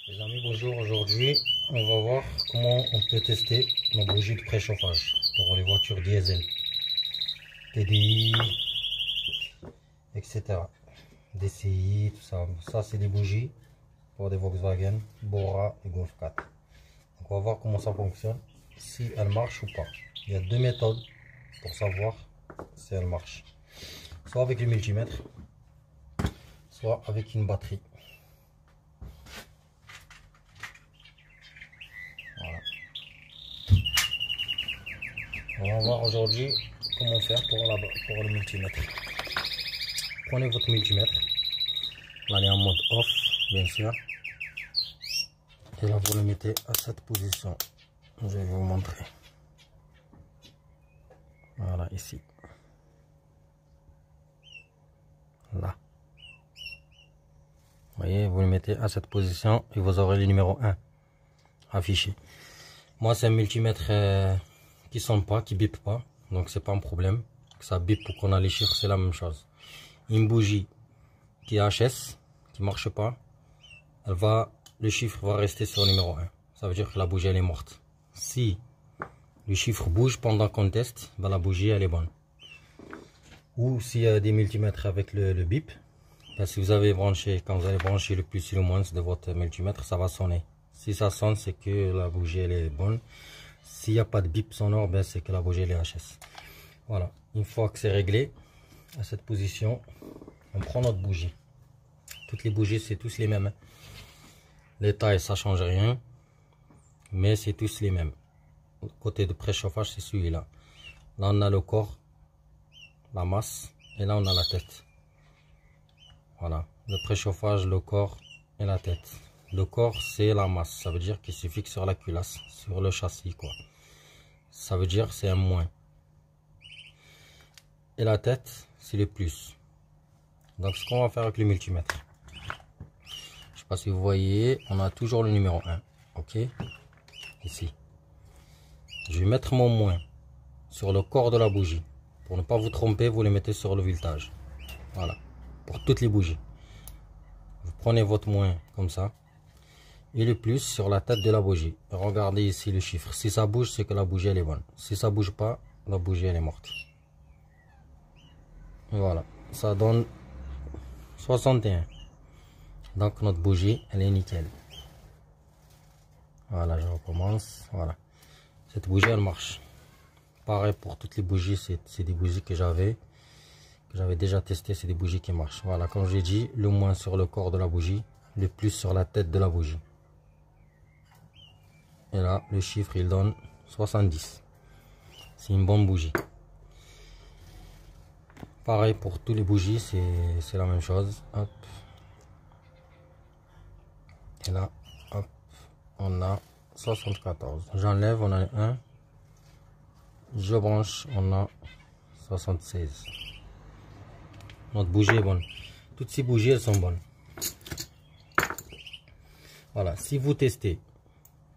Les amis, bonjour. Aujourd'hui, on va voir comment on peut tester nos bougies de préchauffage pour les voitures diesel, TDI, etc. DCI, tout ça. Ça, c'est des bougies pour des Volkswagen, Bora et Golf 4. Donc, on va voir comment ça fonctionne, si elles marchent ou pas. Il y a deux méthodes pour savoir si elles marchent. Soit avec le multimètre, soit avec une batterie. Voilà. On va voir aujourd'hui comment faire pour le multimètre. Prenez votre multimètre, allez en mode off, bien sûr, et là vous le mettez à cette position. Je vais vous montrer. Voilà, ici. Là. Vous voyez, vous le mettez à cette position et vous aurez le numéro 1 affiché. Moi, c'est un multimètre qui sonne pas, qui bip pas, donc c'est pas un problème. Ça bip pour qu'on a les chiffres, c'est la même chose. Une bougie qui est HS, qui marche pas, le chiffre va rester sur le numéro 1. Ça veut dire que la bougie elle est morte. Si le chiffre bouge pendant qu'on teste, ben la bougie elle est bonne. Ou s'il y a des multimètres avec le bip, ben si vous avez branché, quand vous allez brancher le plus et le moins de votre multimètre, ça va sonner. Si ça sonne, c'est que la bougie elle est bonne. S'il n'y a pas de bip sonore, ben c'est que la bougie elle est HS. Voilà, une fois que c'est réglé à cette position, on prend notre bougie. Toutes les bougies c'est tous les mêmes. Les tailles ça change rien, mais c'est tous les mêmes. Le côté de préchauffage c'est celui-là. Là on a le corps, la masse, et là on a la tête. Voilà, le préchauffage, le corps et la tête. Le corps c'est la masse, ça veut dire qu'il se fixe sur la culasse, sur le châssis quoi. Ça veut dire c'est un moins. Et la tête c'est le plus. Donc ce qu'on va faire avec le multimètre, je sais pas si vous voyez, on a toujours le numéro 1. Ok, ici je vais mettre mon moins sur le corps de la bougie. Pour ne pas vous tromper, vous le mettez sur le voltage. Voilà, pour toutes les bougies. Vous prenez votre moins comme ça. Et le plus sur la tête de la bougie. Regardez ici le chiffre. Si ça bouge, c'est que la bougie elle est bonne. Si ça bouge pas, la bougie elle est morte. Voilà, ça donne 61. Donc notre bougie elle est nickel. Voilà, je recommence. Voilà, cette bougie elle marche. Pareil pour toutes les bougies, c'est des bougies que j'avais déjà testé, c'est des bougies qui marchent. Voilà, comme j'ai dit, le moins sur le corps de la bougie, le plus sur la tête de la bougie. Et là, le chiffre il donne 70. C'est une bonne bougie. Pareil pour tous les bougies, c'est la même chose. Hop. Et là, hop, on a 74. J'enlève, on a 1. Je branche, on a 76. Notre bougie est bonne. Toutes ces bougies, elles sont bonnes. Voilà, si vous testez,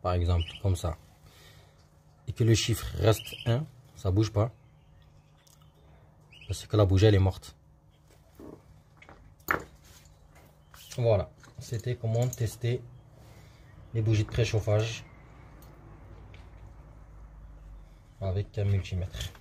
par exemple, comme ça, et que le chiffre reste 1, ça bouge pas, parce que la bougie, elle est morte. Voilà, c'était comment tester les bougies de préchauffage avec un multimètre.